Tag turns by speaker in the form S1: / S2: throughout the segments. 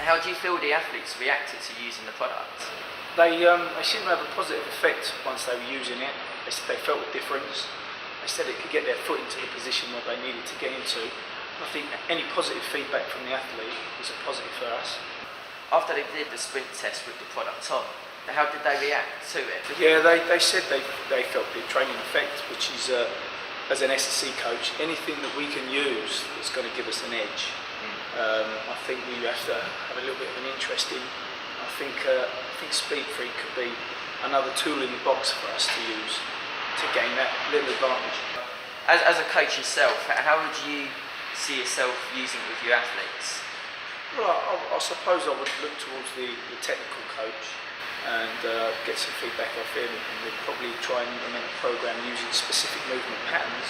S1: How do you feel the athletes reacted to using the product?
S2: They seemed to have a positive effect once they were using it. They felt a difference. They said it could get their foot into the position that they needed to get into. I think any positive feedback from the athlete was a positive for us.
S1: After they did the sprint test with the product on, how did they react to it?
S2: Yeah, they said they felt the training effect, which is, as an SSC coach, anything that we can use that's going to give us an edge. I think we have to have a little bit of an interest in. I think Speed Freq could be another tool in the box for us to use to gain that little advantage.
S1: As a coach yourself, how would you see yourself using it with your athletes?
S2: Well, I suppose I would look towards the technical coach and get some feedback off him, and we'd probably try and implement a program using specific movement patterns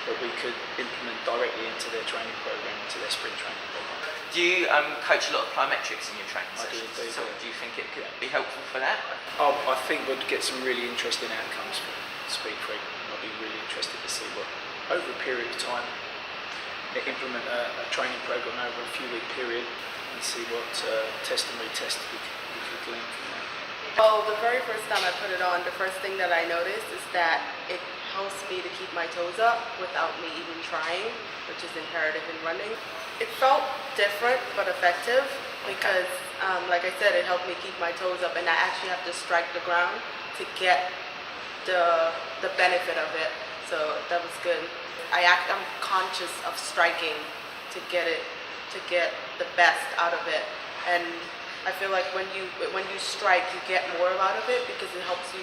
S2: that we could implement directly into their training program, into their sprint training program.
S1: Do you coach a lot of plyometrics in your training sessions?
S2: I do indeed.
S1: So do you think it could be helpful for that?
S2: I think we'd get some really interesting outcomes from Speed Freq. I'd be really interested to see what, over a period of time, they implement a training program over a few week period and see what testimony tests we could glean from that.
S3: Well, the very first time I put it on, the first thing that I noticed is that it helps me to keep my toes up without me even trying, which is imperative in running. It felt different but effective because, like I said, it helped me keep my toes up, and I actually have to strike the ground to get the benefit of it. So that was good. I'm conscious of striking to get the best out of it, and I feel like when you strike, you get more out of it because it helps you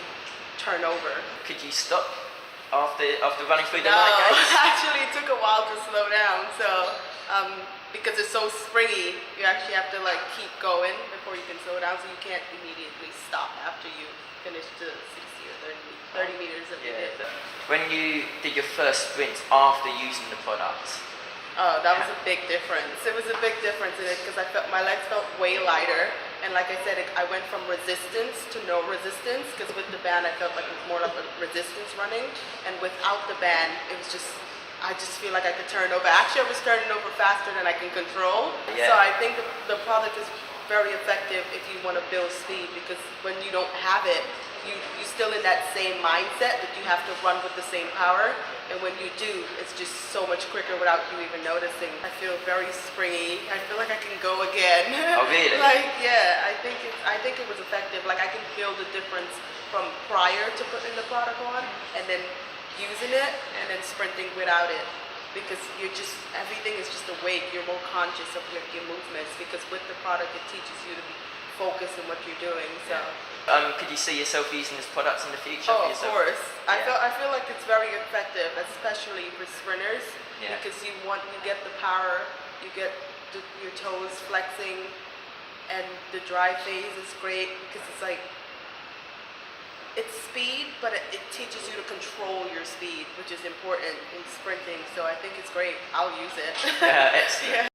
S3: turn over.
S1: Could you stop after running through the
S3: No,
S1: light gates?
S3: actually it took a while to slow down. So because it's so springy, you actually have to like keep going before you can slow down. So you can't immediately stop after you finish the 60 or 30 meters that you did.
S1: When you did your first sprint after using the product,
S3: oh, that was a big difference. It was a big difference in it because I felt my legs felt way lighter, and like I said, I went from resistance to no resistance because with the band I felt like it was more like a resistance running, and without the band it was just, I just feel like I could turn over. Actually, I was turning over faster than I can control.
S1: Yeah.
S3: So I think the product is very effective if you want to build speed, because when you don't have it, you're still in that same mindset that you have to run with the same power, and when you do, it's just so much quicker without you even noticing. I feel very springy. I feel like I can go again.
S1: Oh really?
S3: Like, yeah, I think it was effective. Like I can feel the difference from prior to putting the product on and then using it and then sprinting without it, because everything is just awake. You're more conscious of your movements, because with the product it teaches you to be focused on what you're doing. So.
S1: Could you see yourself using this product in the future?
S3: Oh,
S1: for
S3: of
S1: yourself?
S3: course.
S1: Yeah.
S3: I feel like it's very effective, especially for sprinters,
S1: Yeah.
S3: because you get the power, you get your toes flexing, and the dry phase is great because it's like, it's speed, but it teaches you to control your speed, which is important in sprinting. So I think it's great. I'll use it.
S1: Excellent.
S3: Yeah.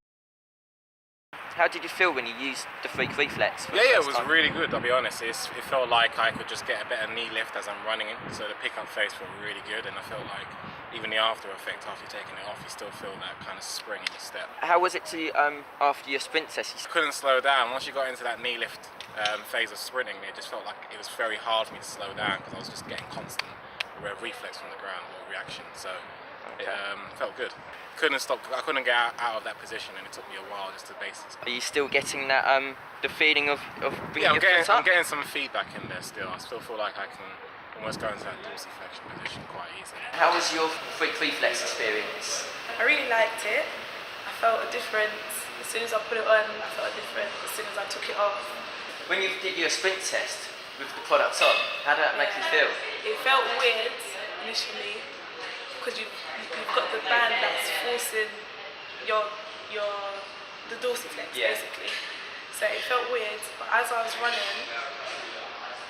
S1: How did you feel when you used the Freq Reflex?
S4: Yeah, it was really good, I'll be honest. It felt like I could just get a better knee lift as I'm running it, so the pickup phase felt really good, and I felt like even the after effect after taking it off, you still feel that kind of spring in your step.
S1: How was it to after your sprint test?
S4: I couldn't slow down. Once you got into that knee lift phase of sprinting, it just felt like it was very hard for me to slow down because I was just getting constant reflex from the ground or reaction, so it felt good. Couldn't stop. I couldn't get out of that position, and it took me a while just to basically stop.
S1: Are you still getting that the feeling of bringing
S4: Yeah,
S1: your foot up?
S4: I'm getting some feedback in there still. I still feel like I can almost go into that dorsiflexion position quite easily.
S1: How was your Freq Reflex experience?
S5: I really liked it. I felt a difference. As soon as I put it on, I felt a difference. As soon as I took it off.
S1: When you did your sprint test with the products on, how did that make you feel?
S5: It felt weird initially because you've got the band that's forcing the dorsiflex basically. So it felt weird, but as I was running,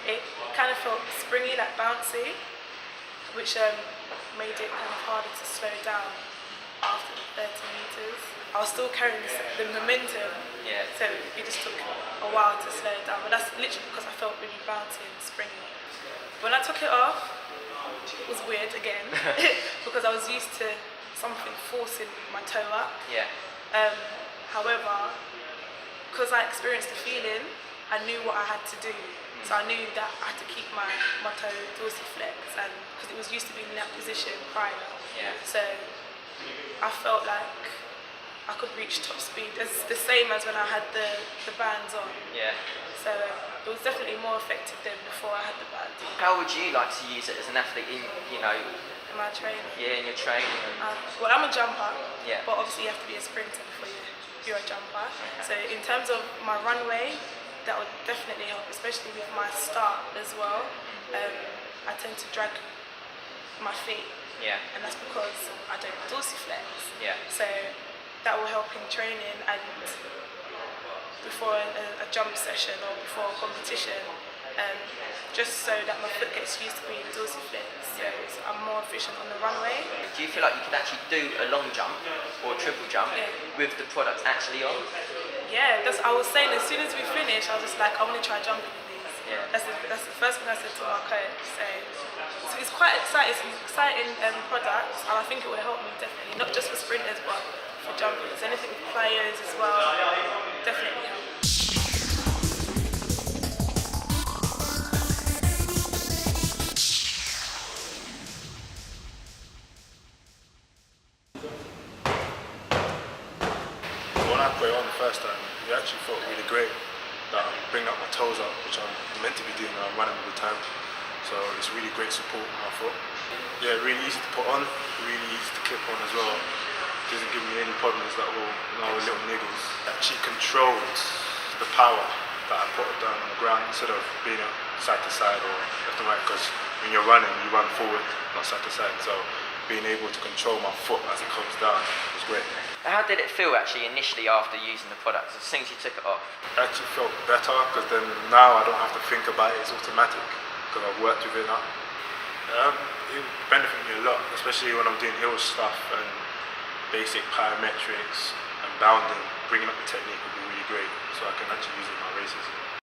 S5: it kind of felt springy, like bouncy, which made it kind of harder to slow down after the 30 meters. I was still carrying the momentum, so it just took a while to slow it down, but that's literally because I felt really bouncy and springy. When I took it off, it was weird again, because I was used to something forcing my toe up.
S1: Yeah.
S5: However, because I experienced the feeling, I knew what I had to do. So I knew that I had to keep my toe dorsiflex, and because it was used to being in that position prior.
S1: Yeah.
S5: So I felt like I could reach top speed. It's the same as when I had the bands on.
S1: Yeah.
S5: So it was definitely more effective than before I had the bands on.
S1: How would you like to use it as an athlete in,
S5: In my training.
S1: in your training?
S5: Well, I'm a jumper,
S1: Yeah.
S5: but obviously you have to be a sprinter before you're a jumper. So in terms of my runway, that would definitely help, especially with my start as well. I tend to drag my feet,
S1: Yeah.
S5: and that's because I don't dorsiflex.
S1: Yeah.
S5: So that will help in training and before a jump session or before a competition, just so that my foot gets used to being dorsiflex. So I'm more efficient on the runway.
S1: Do you feel like you could actually do a long jump or a triple jump with the products actually on?
S5: Yeah, I was saying as soon as we finished, I was just like, I want to try jumping with these.
S1: Yeah.
S5: That's the first thing I said to my coach. So it's quite exciting. It's an exciting product, and I think it will help me definitely, not just for sprinters, but for jumpers. Anything with players as well, definitely help.
S6: When I put it on the first time, it actually felt really great. That I'm bringing up my toes up, which I'm meant to be doing when I'm running all the time. So it's really great support on my foot. Yeah, really easy to put on, really easy to clip on as well. Doesn't give me any problems at all, no little niggles. It actually controls the power that I put down on the ground instead of being side to side or left and right, because when you're running, you run forward, not side to side. So being able to control my foot as it comes down was great.
S1: How did it feel actually initially after using the products, as soon as you took it off?
S6: I actually felt better because then now I don't have to think about it, it's automatic because I've worked with it now. It benefited me a lot, especially when I'm doing hill stuff and basic plyometrics and bounding. Bringing up the technique would be really great, so I can actually use it in my races.